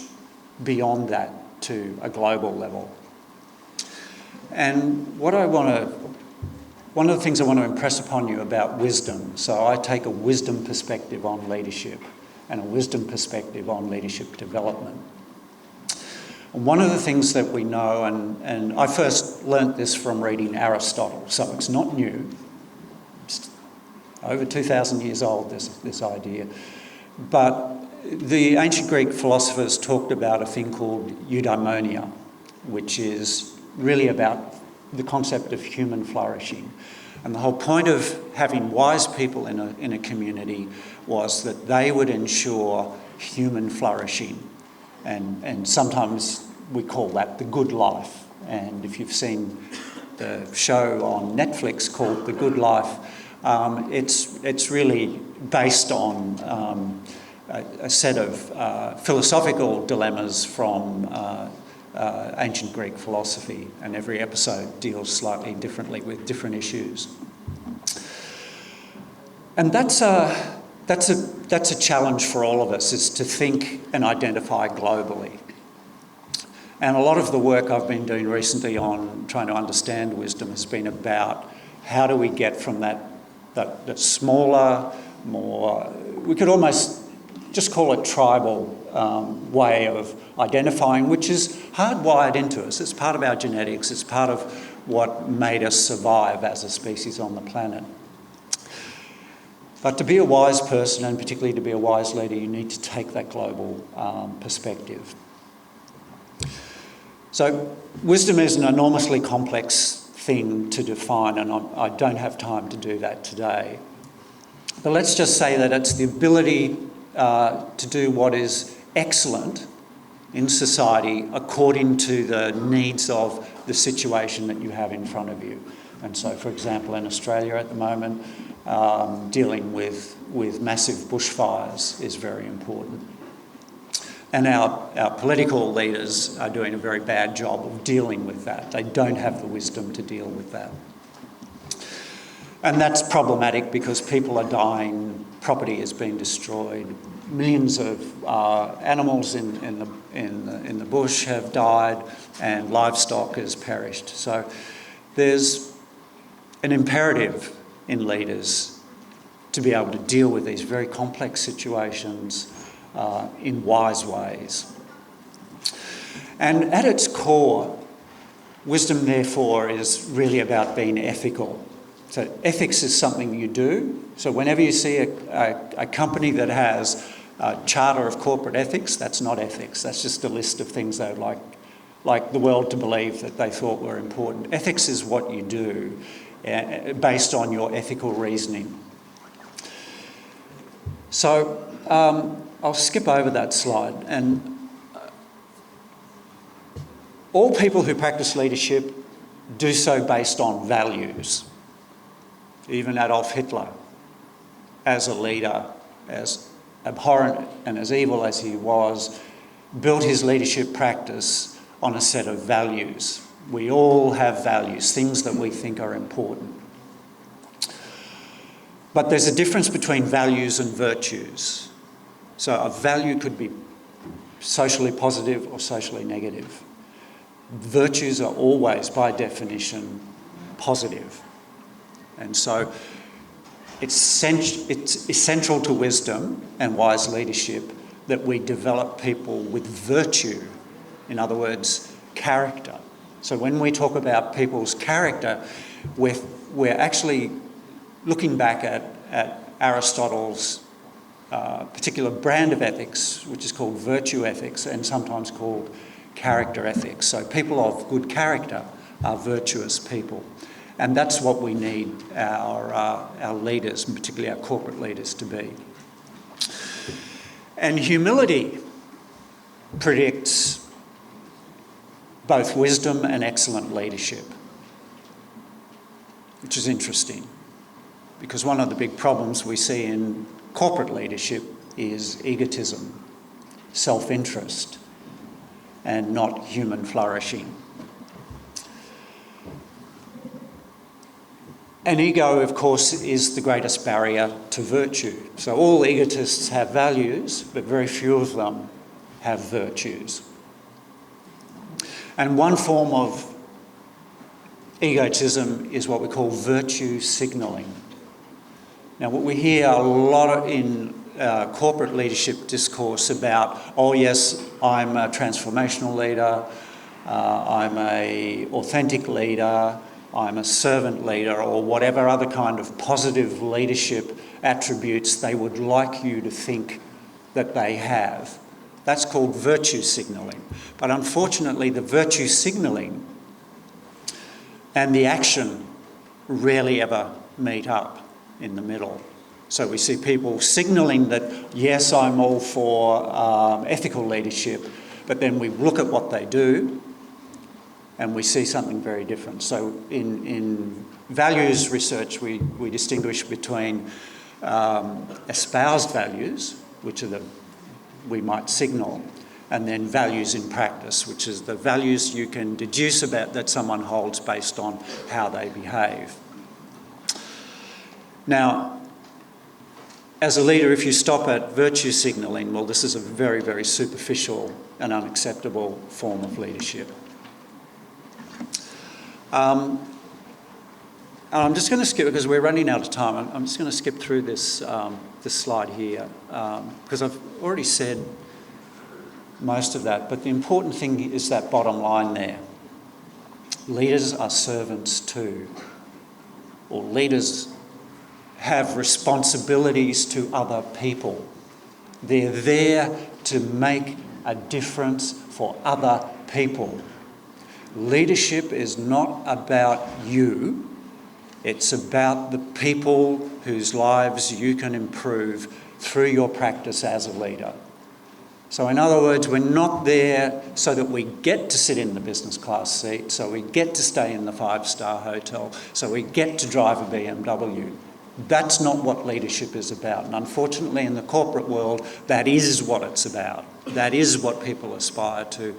beyond that to a global level. And one of the things I want to impress upon you about wisdom, so I take a wisdom perspective on leadership and a wisdom perspective on leadership development. And one of the things that we know, and I first learnt this from reading Aristotle, so it's not new, it's over 2,000 years old, this idea. But the ancient Greek philosophers talked about a thing called eudaimonia, which is really about the concept of human flourishing. And the whole point of having wise people in a community was that they would ensure human flourishing. And sometimes we call that the good life. And if you've seen the show on Netflix called The Good Life, it's really based on a set of philosophical dilemmas from ancient Greek philosophy, and every episode deals slightly differently with different issues. And that's a challenge for all of us, is to think and identify globally. And a lot of the work I've been doing recently on trying to understand wisdom has been about how do we get from that smaller, more, we could almost just call it tribal way of identifying, which is hardwired into us. It's part of our genetics. It's part of what made us survive as a species on the planet. But to be a wise person, and particularly to be a wise leader, you need to take that global perspective. So wisdom is an enormously complex thing to define, and I don't have time to do that today. But let's just say that it's the ability to do what is excellent in society according to the needs of the situation that you have in front of you. And so, for example, in Australia at the moment, dealing with massive bushfires is very important. And our political leaders are doing a very bad job of dealing with that. They don't have the wisdom to deal with that. And that's problematic because people are dying, property is being destroyed, millions of animals in the bush have died, and livestock has perished. So there's an imperative in leaders to be able to deal with these very complex situations in wise ways. And at its core, wisdom, therefore, is really about being ethical. So ethics is something you do. So whenever you see a company that has Charter of Corporate Ethics, that's not ethics. That's just a list of things they would like the world to believe that they thought were important. Ethics is what you do based on your ethical reasoning. So I'll skip over that slide. And all people who practice leadership do so based on values. Even Adolf Hitler, as a leader, as abhorrent and as evil as he was, built his leadership practice on a set of values. We all have values, things that we think are important. But there's a difference between values and virtues. So a value could be socially positive or socially negative. Virtues are always, by definition, positive. And so it's essential to wisdom and wise leadership that we develop people with virtue, in other words, character. So when we talk about people's character, we're actually looking back at Aristotle's particular brand of ethics, which is called virtue ethics and sometimes called character ethics. So people of good character are virtuous people. And that's what we need our leaders, and particularly our corporate leaders, to be. And humility predicts both wisdom and excellent leadership, which is interesting, because one of the big problems we see in corporate leadership is egotism, self-interest, and not human flourishing. And ego, of course, is the greatest barrier to virtue. So all egotists have values, but very few of them have virtues. And one form of egotism is what we call virtue signalling. Now, what we hear a lot in corporate leadership discourse about, oh yes, I'm a transformational leader, I'm an authentic leader, I'm a servant leader, or whatever other kind of positive leadership attributes they would like you to think that they have. That's called virtue signalling. But unfortunately, the virtue signalling and the action rarely ever meet up in the middle. So we see people signalling that, yes, I'm all for ethical leadership, but then we look at what they do and we see something very different. So in values research, we distinguish between espoused values, which are we might signal, and then values in practice, which is the values you can deduce about that someone holds based on how they behave. Now, as a leader, if you stop at virtue signalling, well, this is a very, very superficial and unacceptable form of leadership. And I'm just going to skip, because we're running out of time, I'm just going to skip through this slide here, because I've already said most of that, but the important thing is that bottom line there. Leaders are servants too, or leaders have responsibilities to other people. They're there to make a difference for other people. Leadership is not about you. It's about the people whose lives you can improve through your practice as a leader. So in other words, we're not there so that we get to sit in the business class seat, so we get to stay in the 5-star hotel, so we get to drive a BMW. That's not what leadership is about. And unfortunately, in the corporate world, that is what it's about. That is what people aspire to.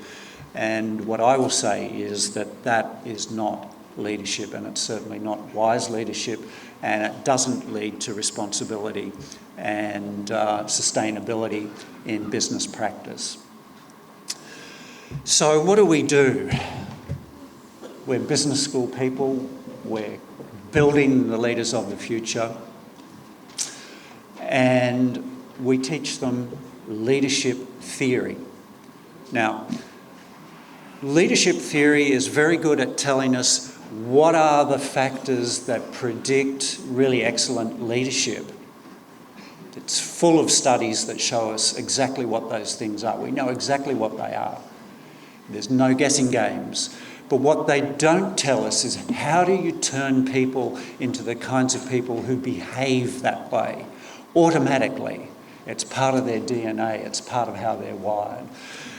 And what I will say is that that is not leadership, and it's certainly not wise leadership, and it doesn't lead to responsibility and sustainability in business practice. So what do? We're business school people, we're building the leaders of the future, and we teach them leadership theory. Now, leadership theory is very good at telling us what are the factors that predict really excellent leadership. It's full of studies that show us exactly what those things are. We know exactly what they are. There's no guessing games. But what they don't tell us is how do you turn people into the kinds of people who behave that way automatically. It's part of their DNA. It's part of how they're wired.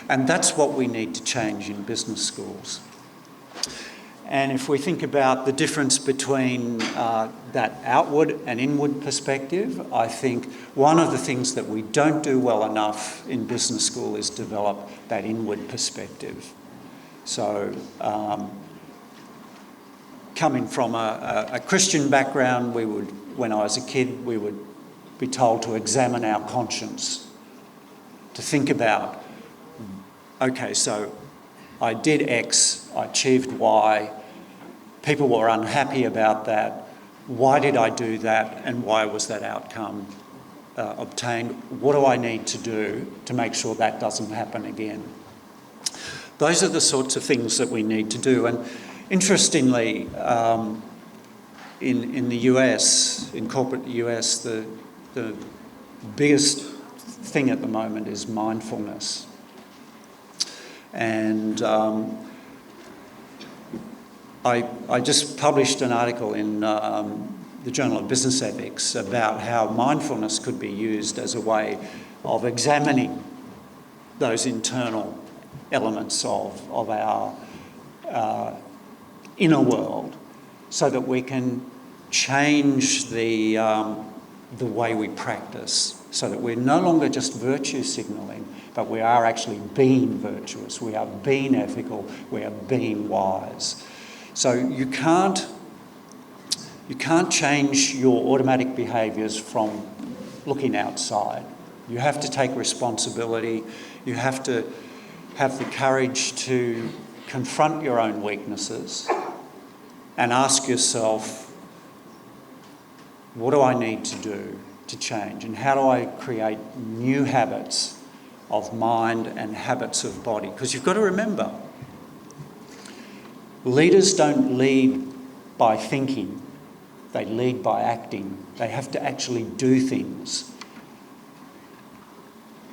And that's what we need to change in business schools. And if we think about the difference between that outward and inward perspective, I think one of the things that we don't do well enough in business school is develop that inward perspective. So coming from a Christian background, when I was a kid, we would be told to examine our conscience, to think about, okay, so I did X, I achieved Y, people were unhappy about that, why did I do that, and why was that outcome obtained? What do I need to do to make sure that doesn't happen again? Those are the sorts of things that we need to do. And interestingly, in the US, in corporate US, the biggest thing at the moment is mindfulness. And I just published an article in the Journal of Business Ethics about how mindfulness could be used as a way of examining those internal elements of our inner world so that we can change the way we practice, so that we're no longer just virtue signalling, but we are actually being virtuous, we are being ethical, we are being wise. So you can't change your automatic behaviours from looking outside. You have to take responsibility. You have to have the courage to confront your own weaknesses and ask yourself, what do I need to do to change? And how do I create new habits of mind and habits of body? Because you've got to remember, leaders don't lead by thinking, they lead by acting. They have to actually do things.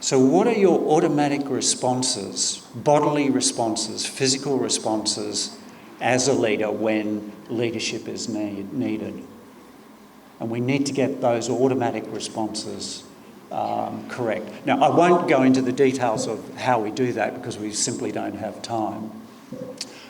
So what are your automatic responses, bodily responses, physical responses as a leader when leadership is needed? And we need to get those automatic responses correct. Now, I won't go into the details of how we do that because we simply don't have time.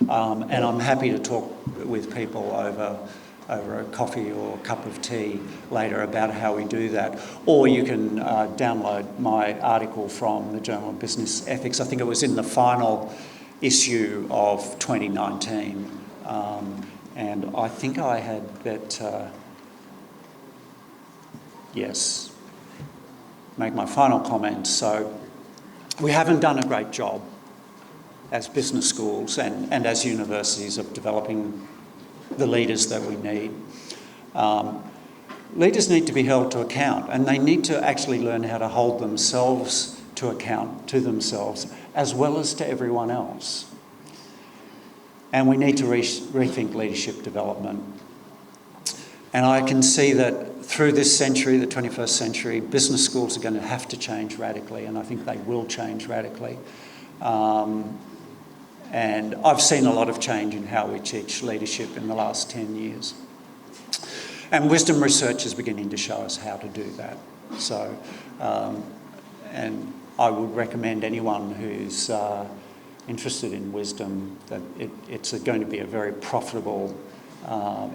And I'm happy to talk with people over a coffee or a cup of tea later about how we do that. Or you can download my article from the Journal of Business Ethics. I think it was in the final issue of 2019. And I think I had that, yes, make my final comments. So we haven't done a great job as business schools and as universities of developing the leaders that we need. Leaders need to be held to account, and they need to actually learn how to hold themselves to account to themselves as well as to everyone else. And we need to rethink leadership development. And I can see that through this century, the 21st century, business schools are going to have to change radically, and I think they will change radically. And I've seen a lot of change in how we teach leadership in the last 10 years. And wisdom research is beginning to show us how to do that. So, and I would recommend anyone who's interested in wisdom that it's going to be a very profitable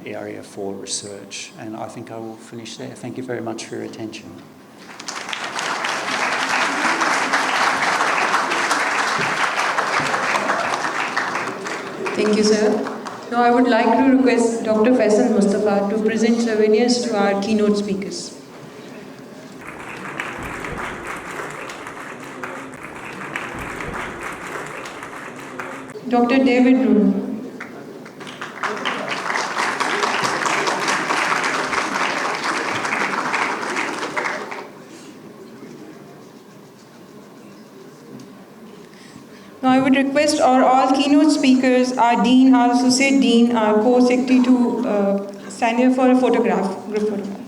area for research. And I think I will finish there. Thank you very much for your attention. Thank you, sir. Now I would like to request Dr. Faisal Mustafa to present souvenirs to our keynote speakers. Dr. David Rooney. Now I would request all keynote speakers, our Dean, our Associate Dean, our Co-Secretary to stand here for a photograph, group photograph.